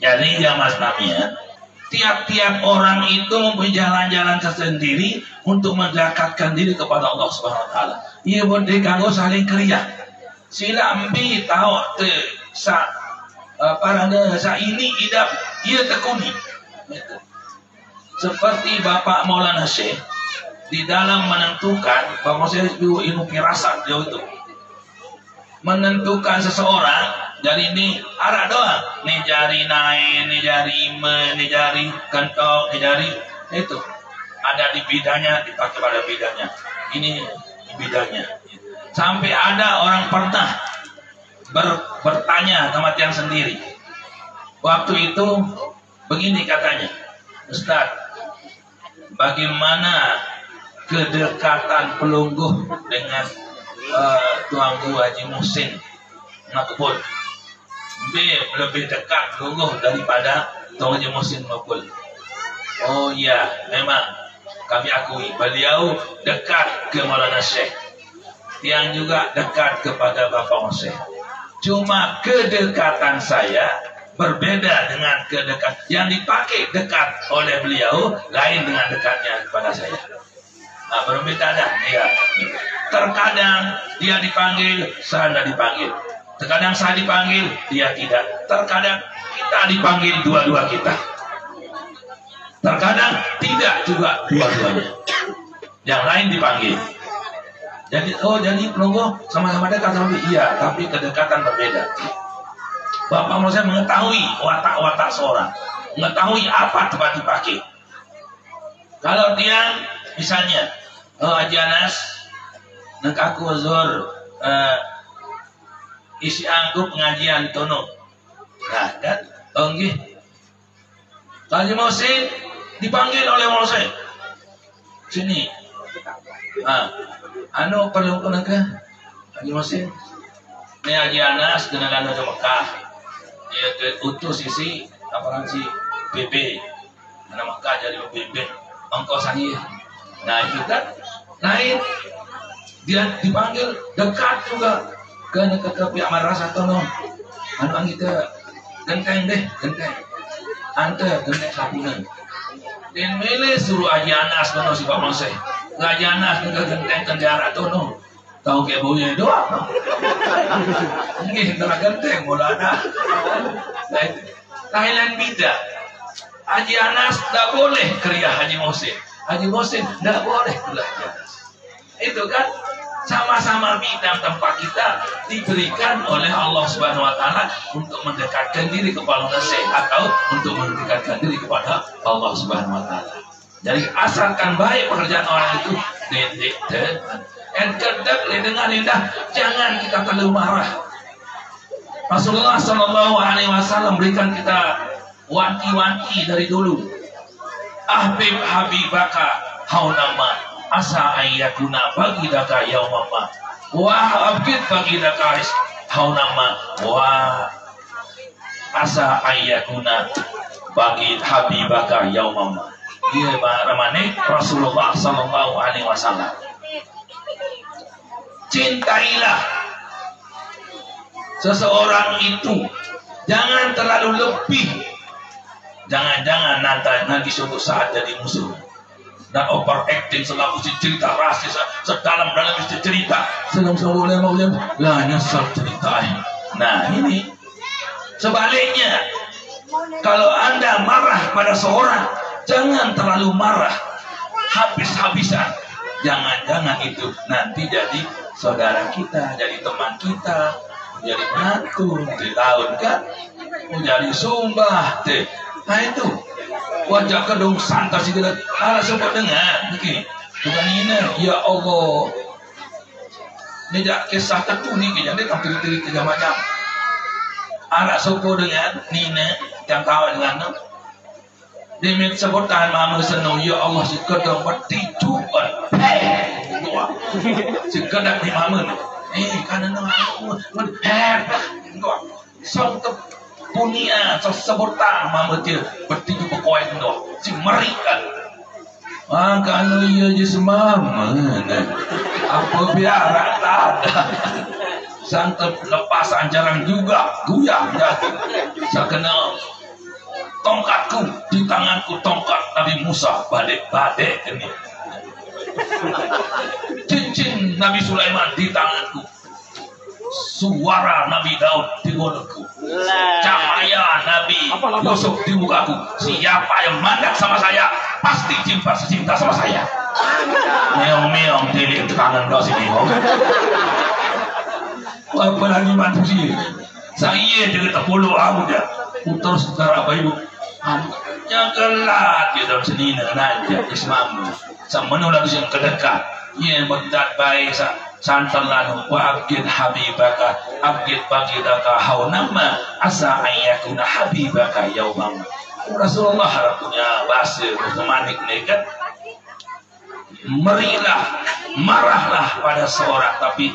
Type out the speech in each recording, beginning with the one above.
Jadi ya Mas Namia, tiap-tiap orang itu mempunyai jalan-jalan tersendiri untuk mendekatkan diri kepada Allah Subhanahu Wa Taala. Ia boleh kanggo saling kriya. Sila ambi tahu te sa paranda sa ini idap ia tekuni. Seperti Bapak Maulana Syekh di dalam menentukan, Bapak saya ilmu firasat jauh itu menentukan seseorang dari ini arah doang, nih jari naik, nih jari ime, nih jari kentok, nih jari itu ada di bidangnya, dipakai pada bidangnya. Ini di bidangnya. Sampai ada orang pernah bertanya sama tiang sendiri. Waktu itu begini katanya, Ustaz, bagaimana kedekatan pelungguh dengan Tuan Guru Haji Muhsin Makbul? B lebih dekat pelungguh daripada Tuan Haji Muhsin Makbul. Oh iya, memang kami akui beliau dekat ke Maulana Syekh, yang juga dekat kepada Bapak Syekh. Cuma kedekatan saya berbeda dengan kedekatan yang dipakai dekat oleh beliau, lain dengan dekatnya kepada saya. Nah, berbeda dah. Ya. Terkadang dia dipanggil, saya tidak dipanggil. Terkadang saya dipanggil, dia tidak. Terkadang kita dipanggil dua-dua kita. Terkadang tidak juga dua-duanya. Yang lain dipanggil. Jadi, jadi pelungguh sama-sama dekat sama iya, tapi kedekatan berbeda. Bapak mau saya mengetahui watak-watak seorang, mengetahui apa tempat dipakai. Kalau dia misalnya, Haji Anas, nak aku zur isi angkup pengajian tono. Nah, kan, enggih. Haji Muhsin dipanggil oleh Muhsin. Sini. Anu perlu ke Haji Muhsin. Ini Haji Anas dengan anu ke Mekah. Dia utus isi apaan si BB. Anak Mekah jadi BB. Engkau sangi. Nah itu kan lain. Dia dipanggil dekat juga ke pihak madrasah tono. Anu kita genteng deh, genteng. Ante genteng sapunan. Dan mele suruh Haji Anas tono si Pak Monseh. Haji Anas dengan genteng kendara tono. Tahu kayak baunya doang. Ini telah genteng mulana. Thailand beda. Haji Anas tidak boleh kriya Haji Muhsin. Haji Muhsin tidak boleh kriya Haji Anas. Itu kan sama-sama bidang tempat kita diberikan oleh Allah Subhanahu Wa Taala untuk mendekatkan diri kepada Syekh atau untuk mendekatkan diri kepada Allah Subhanahu Wa Taala. Jadi asalkan baik pekerjaan orang itu, kedek dengan indah, jangan kita terlalu marah. Rasulullah Shallallahu Alaihi Wasallam berikan kita wanti-wanti dari dulu. Ahbib habibaka haunama asa ayyakuna bagidaka yaumama wa abgid bagidaka haunama wa asa ayyakuna bagid habibaka yaumama. Dia ramane Rasulullah Sallallahu Alaihi Wasallam. Cintailah seseorang itu, jangan terlalu lebih. Jangan-jangan nanti suatu saat jadi musuh. Dan overacting selalu cerita rasis sedalam-dalam cerita. Sedang lah nyesal cerita. Nah ini sebaliknya, kalau Anda marah pada seorang, jangan terlalu marah habis-habisan. Jangan-jangan itu nanti jadi saudara kita, jadi teman kita, jadi menantu di tahun kan, jadi sumbah deh. Nah itu wajah kedung santas itu sempat dengar begini, bukan ini ya Allah. Ini kisah tertuni jadi kampir-kampir tiga macam. Anak sopo dengan Nina yang kawan dengan Demit sebutan mama senang ya Allah si kedang bertijuan. Doa. Si kedang di mama ni. Kanan nama doa. Sang punia sebutan mama dia bertiju berkoin doa. Si merikan. Kalau ia je semama. Apa biar tak ada. Sang lepas anjaran juga goyang jatuh. Saya kenal tongkatku di tanganku, tongkat Nabi Musa, badek-badek ini. Cincin Nabi Sulaiman di tanganku, suara Nabi Daud di mulutku, cahaya Nabi Yusuf di mukaku. Siapa yang mandang sama saya pasti cinta sama saya. Meong-meong di tangan kau sini. Apalagi manusia saya juga tak perlu aku dah putar saudara apa ibu yang kelat dia dalam seni aja ismamu sama menolak yang kedekat yang berdat baik santan lanu wa abgid habibaka abgid bagidaka haunama asa ayyakuna habibaka yaumam. Rasulullah harapunya basir manik nekat merilah marahlah pada seorang tapi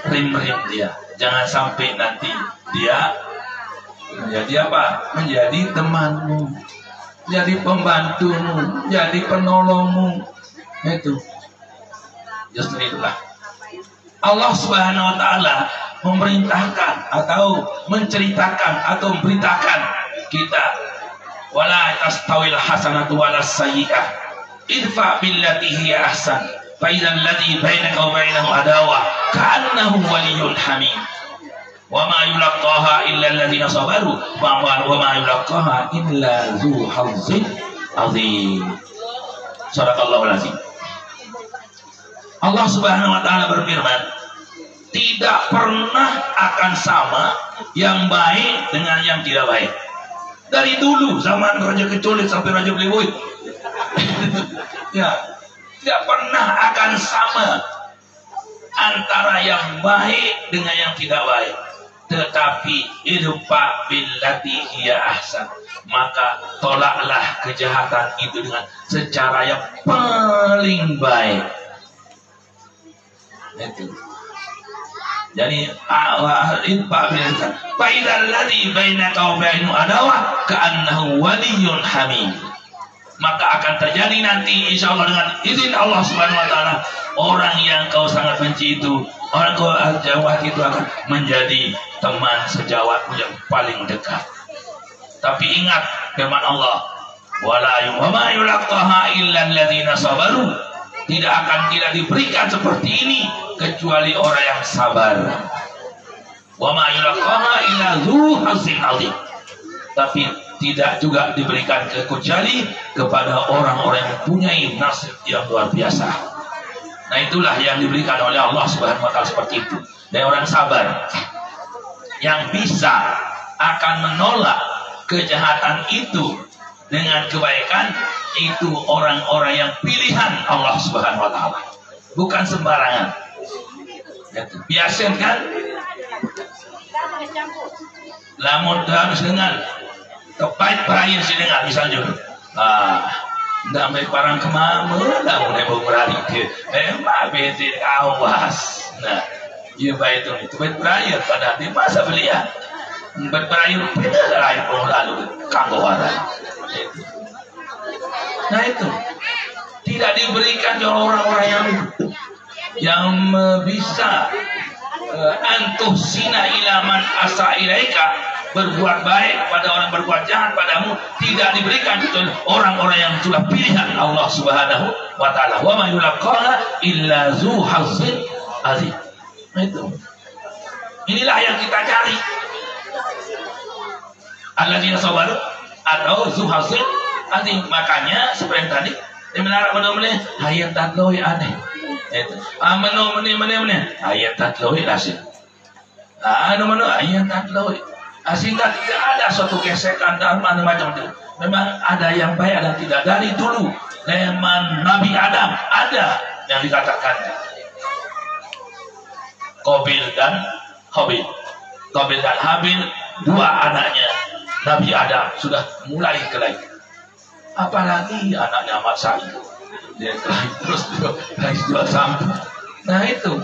rim-rim dia, jangan sampai nanti dia menjadi apa? Menjadi temanmu, jadi pembantumu, jadi penolongmu. Itu justru itulah Allah Subhanahu wa taala memerintahkan atau menceritakan atau memberitakan kita, wala tastawil hasanatu wala sayyi'ah idfa billati hiya ahsan fa idzal ladzi bainaka wa bainahu adawah ka'annahu waliyyun hamim wa ma yulaqqaha illa alladziina sabaru wa ma yulaqqaha illa dzu hazzin azim. Shadaqallahul azim. Allah Subhanahu wa taala berfirman, tidak pernah akan sama yang baik dengan yang tidak baik. Dari dulu zaman Raja Keculik sampai Raja Beliwui ya, tidak pernah akan sama antara yang baik dengan yang tidak baik. Tetapi idfa billati hiya ahsan, maka tolaklah kejahatan itu dengan secara yang paling baik. Itu. Jadi idfa billati fa idzal ladzi bainaka wa bainahu adawah ka'annahu waliyyun hamim. Maka akan terjadi nanti insya Allah dengan izin Allah Subhanahu wa taala, orang yang kau sangat benci itu, orang kau jawab itu akan menjadi teman sejawatmu yang paling dekat. Tapi ingat firman Allah, wala ma yulaqqaha illa alladziina sabaru, tidak diberikan seperti ini kecuali orang yang sabar. Wa ma yulaqqaha illa dzu hazzin azim. Tapi tidak juga diberikan kecuali kepada orang-orang yang mempunyai nasib yang luar biasa. Nah, itulah yang diberikan oleh Allah Subhanahu wa taala seperti itu. Dan orang sabar yang bisa akan menolak kejahatan itu dengan kebaikan, itu orang-orang yang pilihan Allah Subhanahu wa taala. Bukan sembarangan. Biasa kan? Lamun harus dengan tepat berakhir sih dengar misalnya nggak ambil barang kemana nggak boleh berani bete awas. Nah dia baik itu baik berakhir pada di masa belia berakhir beda lain pun lalu kanggowaran. Nah itu tidak diberikan oleh orang-orang yang bisa antuhsina ilaman asa ilaika, berbuat baik pada orang berbuat jahat padamu, tidak diberikan kecuali orang-orang yang sudah pilihan Allah Subhanahu wa taala. Wa ma yulaqqaha illa dzu hazzin azim. Nah itu. Inilah yang kita cari. Alladzina sabaru atau dzu hazzin azim. Makanya seperti tadi di menara benar-benar hayat tadloi aneh. Itu. Mana ayat tadloi asing. Mana ayat tadloi. Sehingga tidak ada suatu gesekan dan macam-macam itu. Memang ada yang baik, ada yang tidak. Dari dulu zaman Nabi Adam ada yang dikatakan Qabil dan Habil. Qabil dan Habil, dua anaknya Nabi Adam sudah mulai kelahi. Apalagi anaknya Ahmad Sa'id, dia kelahi terus jual sampah. Nah itu.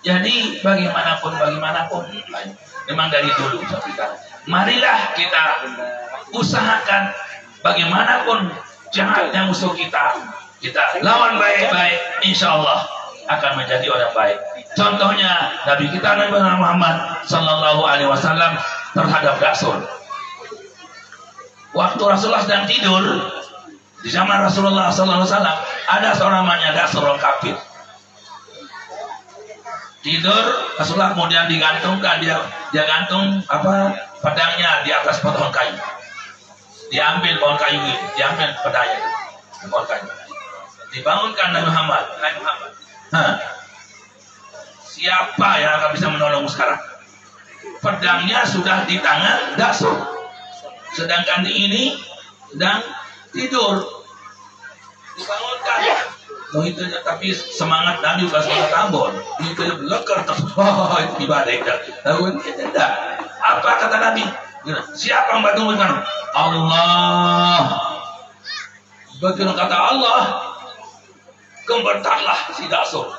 Jadi bagaimanapun memang dari dulu kita. Marilah kita usahakan bagaimanapun jahatnya musuh kita lawan baik-baik, insya Allah akan menjadi orang baik. Contohnya Nabi kita Nabi Muhammad Sallallahu Alaihi Wasallam terhadap Rasul. Waktu Rasulullah sedang tidur di zaman Rasulullah SAW, ada seorang namanya seorang kafir tidur. Rasulullah kemudian digantungkan, dia gantung pedangnya di atas pohon kayu. Diambil pohon kayu, diambil pedangnya di pohon kayu. Dibangunkan Nabi Muhammad. Siapa yang akan bisa menolongmu sekarang? Pedangnya sudah di tangan Dasur, sedangkan ini sedang tidur. Dibangunkan. Itu tapi semangat Nabi bukan semangat Ambon. Itu lekar terus. Itu dibalik. Tidak. Apa kata Nabi? Siapa yang bantu kamu? Allah. Begitu kata Allah, gembetarlah si Dasur.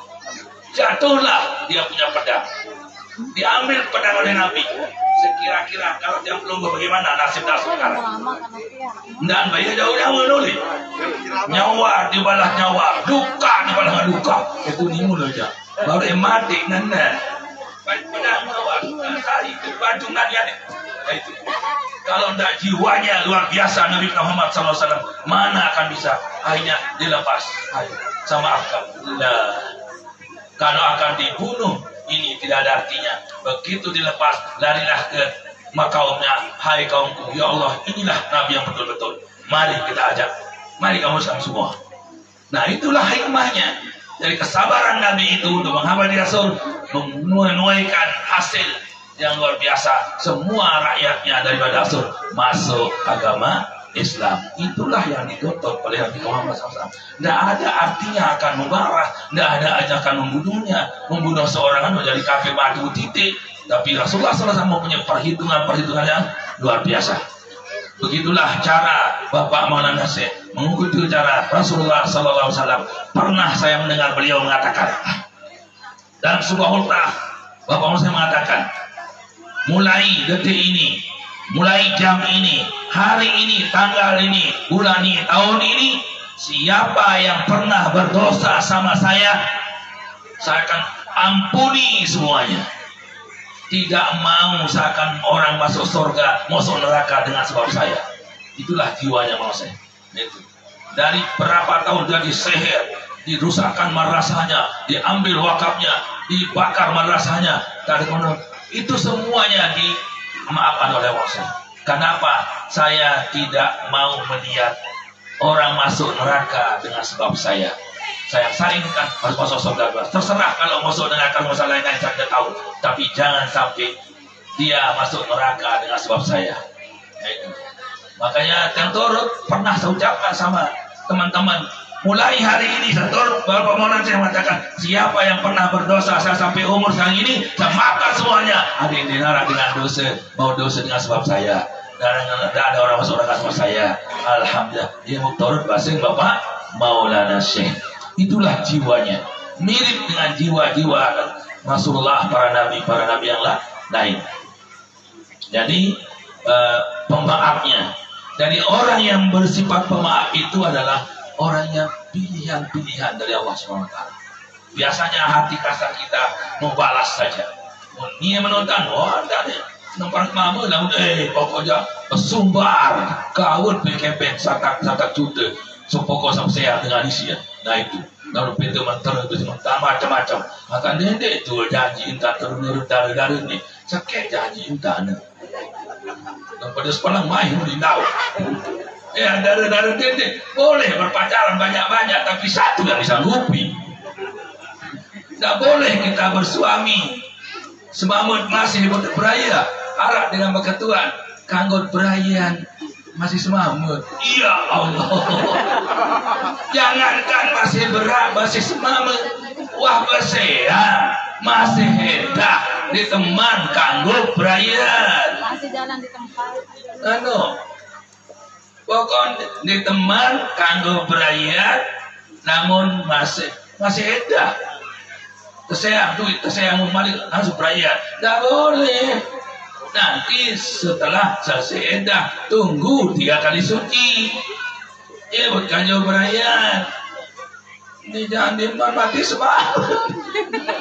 Jatuhlah dia punya pedang. Diambil pedang oleh Nabi. Sekira-kira kalau dia belum, bagaimana nasib Dasur sekarang? Dan bayi jauh-jauh menulis. Nyawa dibalas nyawa, duka dibalas duka. Itu nimul aja. Baru mati nana. Pedang nyawa, tadi itu bajungan ya. Itu. Kalau tidak jiwanya luar biasa Nabi Muhammad SAW, mana akan bisa akhirnya dilepas sama akal. Nah, kalau akan dibunuh, ini tidak ada artinya. Begitu dilepas, larilah ke kaumnya. Hai kaumku, ya Allah, inilah Nabi yang betul-betul. Mari kita ajak, mari kamu semua. Nah, itulah hikmahnya dari kesabaran Nabi itu untuk menghambat Rasul, menuaikan hasil yang luar biasa. Semua rakyatnya daripada Rasul masuk agama Islam. Itulah yang dituntut oleh Nabi Muhammad SAW. Tidak ada artinya akan memarah, tidak ada ajakan membunuhnya. Membunuh seorang menjadi kafir mati titik. Tapi Rasulullah SAW mempunyai perhitungan yang luar biasa. Begitulah cara Bapak Maulana Syekh mengikuti cara Rasulullah SAW. Pernah saya mendengar beliau mengatakan dalam sebuah khutbah, Bapak Maulana Syekh mengatakan, mulai detik ini, mulai jam ini, hari ini, tanggal ini, bulan ini, tahun ini, siapa yang pernah berdosa sama saya akan ampuni semuanya. Tidak mau seakan orang masuk surga, masuk neraka dengan sebab saya. Itulah jiwanya mau saya. Itu. Dari berapa tahun jadi seher, dirusakkan madrasahnya, diambil wakafnya, dibakar madrasahnya, itu semuanya dimaafkan oleh Allah. Kenapa? Saya tidak mau melihat orang masuk neraka dengan sebab saya. Saya saringkan harus masuk surga. Terserah kalau masuk neraka masalah lain saya tidak tahu. Tapi jangan sampai dia masuk neraka dengan sebab saya. Makanya tentu pernah saya ucapkan sama teman-teman. Mulai hari ini Bapak Maulana saya mengatakan, siapa yang pernah berdosa saya sampai umur sekarang ini, saya maafkan semuanya. Ada yang dinara dengan dosa, mau dosa dengan sebab saya. Dan ada orang masuk dengan sebab saya. Alhamdulillah. Dia turut basing Bapak Maulana Syekh. Itulah jiwanya. Mirip dengan jiwa-jiwa Rasulullah, para nabi yang lain. Jadi pemaafnya dari orang yang bersifat pemaaf itu adalah orang yang pilihan-pilihan dari Allah SWT. Biasanya hati kasar kita membalas saja. Dia menonton, ada deh. Nampak mama lah, pokoknya sumbar kawin PKP satak juta. Sepokok sama saya dengan isi ya. Nah itu, lalu pintu mentera itu macam-macam. Maka dia itu janji intan turun dari ni sakit janji intan. Dan pada sekolah main di tahu. Ya dari dia boleh berpacaran banyak-banyak, tapi satu yang bisa lupi. Tidak boleh kita bersuami semamut masih beraya, harap dengan berketuan kanggot berayan masih semamut. Ya Allah, jangankan masih berat, masih semamut, wah bersehat, masih hedah di teman kanggo berayan, masih jalan di tempat pokoknya di teman kanggo berayan, namun masih hedah. Tersayang duit, tersayang malik langsung berayan, tak boleh. Nanti setelah selesai edah, tunggu 3 kali suci. Buat kanjau berayan. Ini jangan mati semangat.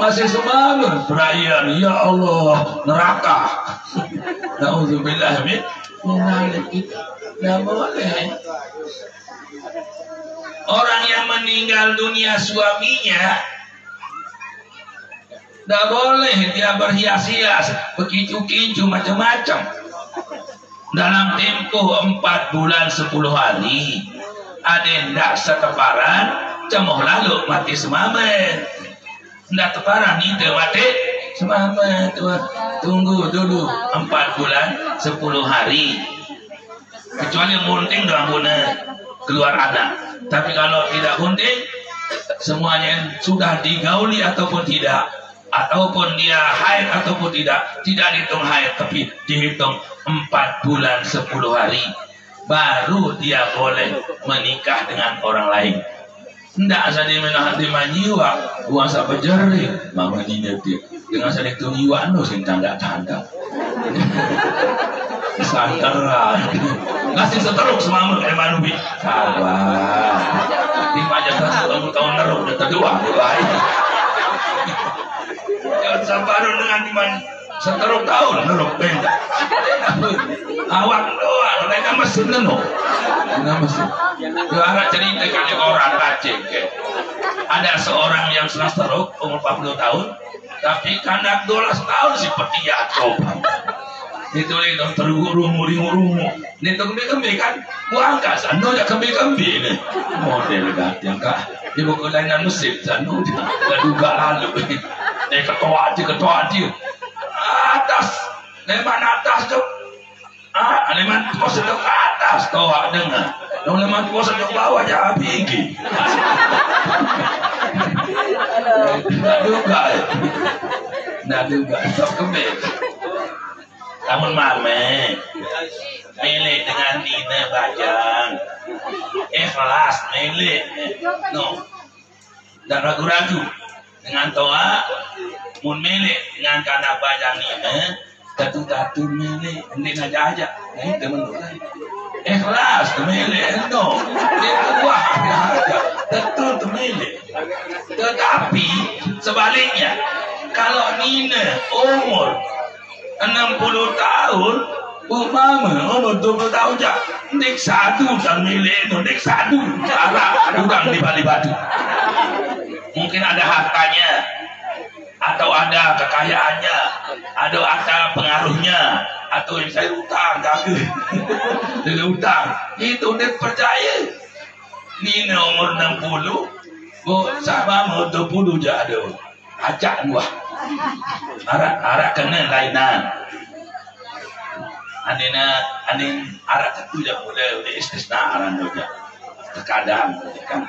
Masih semangat berayan. Ya Allah, neraka. Na'udzubillah min Mengalir kita. Nggak boleh. Orang yang meninggal dunia suaminya, nggak boleh dia berhias-hias, begitu-gitu macam-macam. Dalam tempo 4 bulan 10 hari, ada yang tidak seteparan, cemoh lalu mati semamen. Tidak teparan itu mati semamen. Tunggu dulu 4 bulan 10 hari. Kecuali munting dalam guna keluar anak. Tapi kalau tidak hunting, semuanya sudah digauli ataupun tidak, ataupun dia haid ataupun tidak dihitung haid, tapi dihitung 4 bulan 10 hari, baru dia boleh menikah dengan orang lain. Tidak sadar menahan di manjiwa, buang sampai jari, mama ini dengan sadar itu jiwa no sing tanda-tanda. Santaran ngasih seteruk semama kayak manubi sabar di majalah kamu tahu neruk udah kedua jangan sabar dengan diman seteruk tahun neruk benda awak doang mereka mesin nenuk dengan mesin juara cerita kali orang Aceh ada seorang yang setelah seteruk umur 40 tahun tapi kandak 12 tahun seperti ya coba itu dong terurung-urung ini tuh kembi kan gua angkat sano ya kembi nih model yang kak di buku lainan musik sano nggak duga lalu ketua aja atas leman atas tuh leman pos ke atas toa dengar dong leman pos ke bawah aja tinggi nggak duga stop kembi. Namun mame milik dengan Nina Bajang ikhlas milik no dan ragu-ragu dengan toa mun milik dengan kana Bajang Nina tatu-tatu milik Nina aja nah itu menurut ikhlas milik no itu wah tentu milik tetapi sebaliknya kalau Nina umur 60 tahun, mama umur 20 tahun aja, nek satu dan milik itu, nek satu, arah udang di balik batu. Mungkin ada hartanya, atau ada kekayaannya, ada pengaruhnya, atau yang saya utang, gagal, dengan utang. Itu nek percaya, Nina umur 60, bu sama umur 20 jatuh, acak dua. Arak kena lainan. Anin arak itu dah boleh istisna aran doja. Terkadang kan